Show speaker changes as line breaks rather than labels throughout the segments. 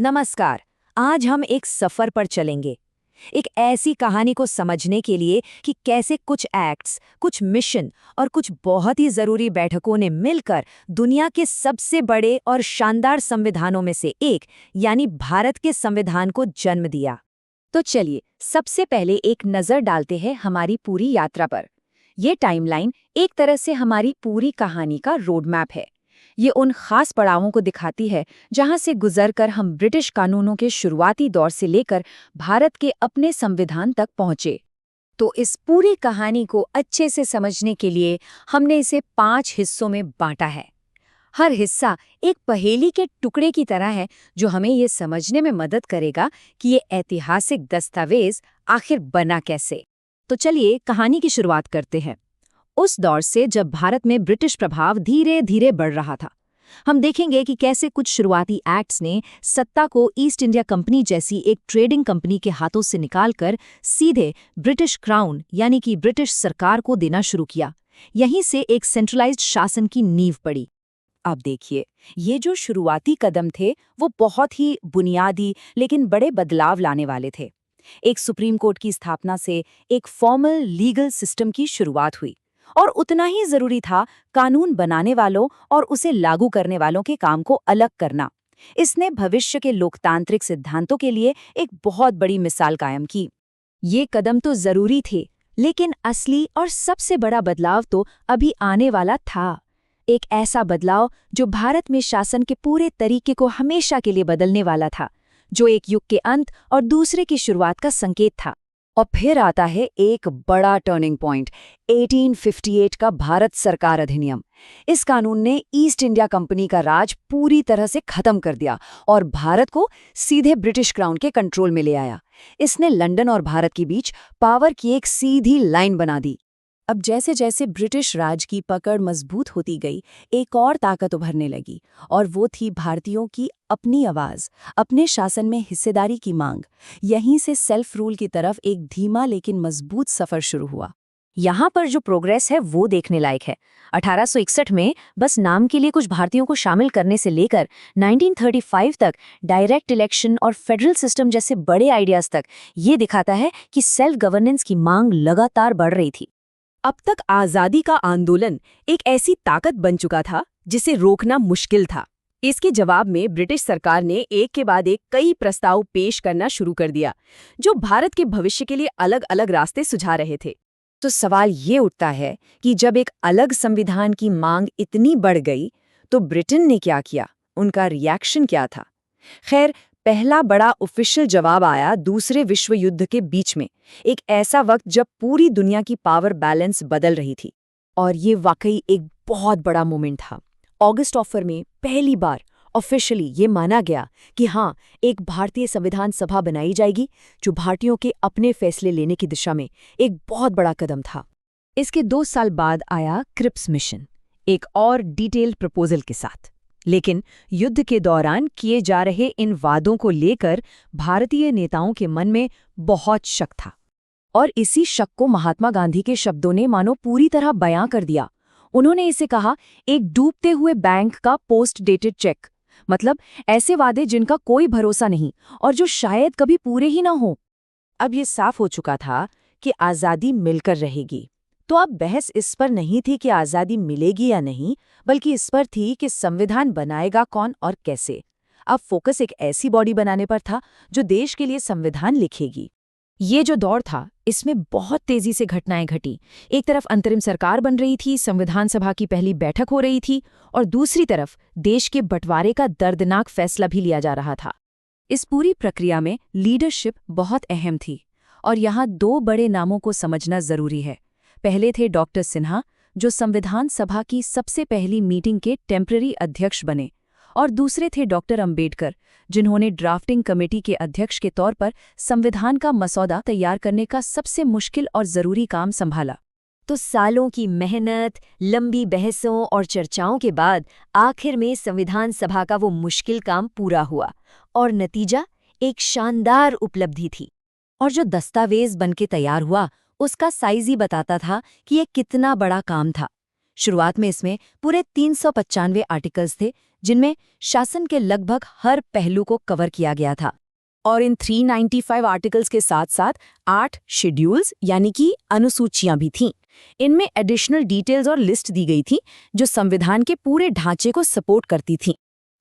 नमस्कार। आज हम एक सफर पर चलेंगे, एक ऐसी कहानी को समझने के लिए कि कैसे कुछ एक्ट्स, कुछ मिशन और कुछ बहुत ही जरूरी बैठकों ने मिलकर दुनिया के सबसे बड़े और शानदार संविधानों में से एक यानी भारत के संविधान को जन्म दिया। तो चलिए सबसे पहले एक नजर डालते हैं हमारी पूरी यात्रा पर। ये टाइमलाइन एक तरह से हमारी पूरी कहानी का रोड मैप है। ये उन खास पड़ावों को दिखाती है जहां से गुजरकर हम ब्रिटिश कानूनों के शुरुआती दौर से लेकर भारत के अपने संविधान तक पहुंचे। तो इस पूरी कहानी को अच्छे से समझने के लिए हमने इसे 5 हिस्सों में बांटा है। हर हिस्सा एक पहेली के टुकड़े की तरह है जो हमें ये समझने में मदद करेगा कि ये ऐतिहासिक दस्तावेज आखिर बना कैसे। तो चलिए कहानी की शुरुआत करते हैं। उस दौर से जब भारत में ब्रिटिश प्रभाव धीरे धीरे बढ़ रहा था, हम देखेंगे कि कैसे कुछ शुरुआती एक्ट्स ने सत्ता को ईस्ट इंडिया कंपनी जैसी एक ट्रेडिंग कंपनी के हाथों से निकालकर सीधे ब्रिटिश क्राउन यानी कि ब्रिटिश सरकार को देना शुरू किया। यहीं से एक सेंट्रलाइज्ड शासन की नींव पड़ी। अब देखिए, ये जो शुरुआती कदम थे वो बहुत ही बुनियादी लेकिन बड़े बदलाव लाने वाले थे। एक सुप्रीम कोर्ट की स्थापना से एक फॉर्मल लीगल सिस्टम की शुरुआत हुई और उतना ही जरूरी था कानून बनाने वालों और उसे लागू करने वालों के काम को अलग करना। इसने भविष्य के लोकतांत्रिक सिद्धांतों के लिए एक बहुत बड़ी मिसाल कायम की। ये कदम तो जरूरी थे, लेकिन असली और सबसे बड़ा बदलाव तो अभी आने वाला था। एक ऐसा बदलाव जो भारत में शासन के पूरे तरीके को हमेशा के लिए बदलने वाला था, जो एक युग के अंत और दूसरे की शुरुआत का संकेत था। और फिर आता है एक बड़ा टर्निंग पॉइंट, 1858 का भारत सरकार अधिनियम। इस कानून ने ईस्ट इंडिया कंपनी का राज पूरी तरह से खत्म कर दिया और भारत को सीधे ब्रिटिश क्राउन के कंट्रोल में ले आया। इसने लंदन और भारत के बीच पावर की एक सीधी लाइन बना दी। अब जैसे जैसे ब्रिटिश राज की पकड़ मजबूत होती गई, एक और ताकत उभरने लगी और वो थी भारतीयों की अपनी आवाज, अपने शासन में हिस्सेदारी की मांग। यहीं से सेल्फ रूल की तरफ एक धीमा लेकिन मजबूत सफर शुरू हुआ। यहाँ पर जो प्रोग्रेस है वो देखने लायक है। 1861 में बस नाम के लिए कुछ भारतीयों को शामिल करने से लेकर 1935 तक डायरेक्ट इलेक्शन और फेडरल सिस्टम जैसे बड़े आइडियाज तक, ये दिखाता है कि सेल्फ गवर्नेंस की मांग लगातार बढ़ रही थी। अब तक आजादी का आंदोलन एक ऐसी ताकत बन चुका था जिसे रोकना मुश्किल था। इसके जवाब में ब्रिटिश सरकार ने एक के बाद एक कई प्रस्ताव पेश करना शुरू कर दिया, जो भारत के भविष्य के लिए अलग अलग रास्ते सुझा रहे थे। तो सवाल ये उठता है कि जब एक अलग संविधान की मांग इतनी बढ़ गई, तो ब्रिटेन ने क्या किया? उनका रिएक्शन क्या था? खैर, पहला बड़ा ऑफिशियल जवाब आया दूसरे विश्व युद्ध के बीच में, एक ऐसा वक्त जब पूरी दुनिया की पावर बैलेंस बदल रही थी। और ये वाकई एक बहुत बड़ा मोमेंट था। अगस्त ऑफर में पहली बार ऑफिशियली ये माना गया कि हाँ, एक भारतीय संविधान सभा बनाई जाएगी, जो भारतीयों के अपने फैसले लेने की दिशा में एक बहुत बड़ा कदम था। इसके 2 साल बाद आया क्रिप्स मिशन, एक और डिटेल्ड प्रपोजल के साथ। लेकिन युद्ध के दौरान किए जा रहे इन वादों को लेकर भारतीय नेताओं के मन में बहुत शक था, और इसी शक को महात्मा गांधी के शब्दों ने मानो पूरी तरह बयां कर दिया। उन्होंने इसे कहा एक डूबते हुए बैंक का पोस्ट डेटेड चेक, मतलब ऐसे वादे जिनका कोई भरोसा नहीं और जो शायद कभी पूरे ही ना हो। अब ये साफ हो चुका था कि आज़ादी मिलकर रहेगी। तो अब बहस इस पर नहीं थी कि आज़ादी मिलेगी या नहीं, बल्कि इस पर थी कि संविधान बनाएगा कौन और कैसे। अब फोकस एक ऐसी बॉडी बनाने पर था जो देश के लिए संविधान लिखेगी। ये जो दौर था, इसमें बहुत तेजी से घटनाएं घटी। एक तरफ अंतरिम सरकार बन रही थी, संविधान सभा की पहली बैठक हो रही थी, और दूसरी तरफ देश के बंटवारे का दर्दनाक फैसला भी लिया जा रहा था। इस पूरी प्रक्रिया में लीडरशिप बहुत अहम थी, और यहाँ 2 बड़े नामों को समझना जरूरी है। पहले थे डॉक्टर सिन्हा, जो संविधान सभा की सबसे पहली मीटिंग के टेम्पररी अध्यक्ष बने, और दूसरे थे डॉक्टर अंबेडकर, जिन्होंने ड्राफ्टिंग कमेटी के अध्यक्ष के तौर पर संविधान का मसौदा तैयार करने का सबसे मुश्किल और जरूरी काम संभाला। तो सालों की मेहनत, लंबी बहसों और चर्चाओं के बाद आखिर में संविधान सभा का वो मुश्किल काम पूरा हुआ, और नतीजा एक शानदार उपलब्धि थी। और जो दस्तावेज बनके तैयार हुआ, उसका साइज ही बताता था कि ये कितना बड़ा काम था। शुरुआत में इसमें पूरे 395 आर्टिकल्स थे, जिनमें शासन के लगभग हर पहलू को कवर किया गया था। और इन 395 आर्टिकल्स के साथ साथ 8 शेड्यूल्स यानी कि अनुसूचियां भी थीं। इनमें एडिशनल डिटेल्स और लिस्ट दी गई थी जो संविधान के पूरे ढांचे को सपोर्ट करती थीं।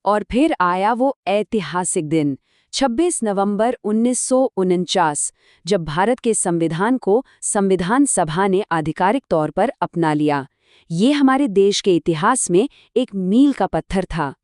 और फिर आया वो ऐतिहासिक दिन 26 नवंबर 1949, जब भारत के संविधान को संविधान सभा ने आधिकारिक तौर पर अपना लिया। ये हमारे देश के इतिहास में एक मील का पत्थर था।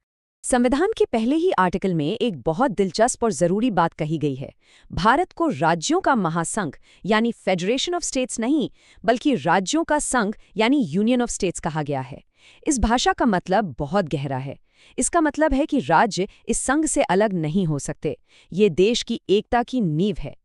संविधान के पहले ही आर्टिकल में एक बहुत दिलचस्प और जरूरी बात कही गई है। भारत को राज्यों का महासंघ यानी फेडरेशन ऑफ स्टेट्स नहीं, बल्कि राज्यों का संघ यानी यूनियन ऑफ स्टेट्स कहा गया है। इस भाषा का मतलब बहुत गहरा है। इसका मतलब है कि राज्य इस संघ से अलग नहीं हो सकते। ये देश की एकता की नींव है।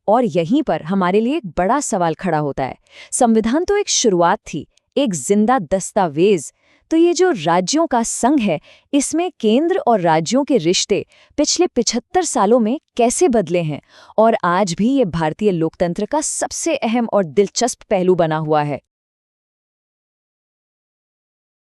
और यहीं पर हमारे लिए एक बड़ा सवाल खड़ा होता है। संविधान तो एक शुरुआत थी, एक जिंदा दस्तावेज। तो ये जो राज्यों का संघ है, इसमें केंद्र और राज्यों के रिश्ते पिछले 75 सालों में कैसे बदले हैं और आज भी ये भारतीय लोकतंत्र का सबसे अहम और दिलचस्प पहलू बना हुआ है।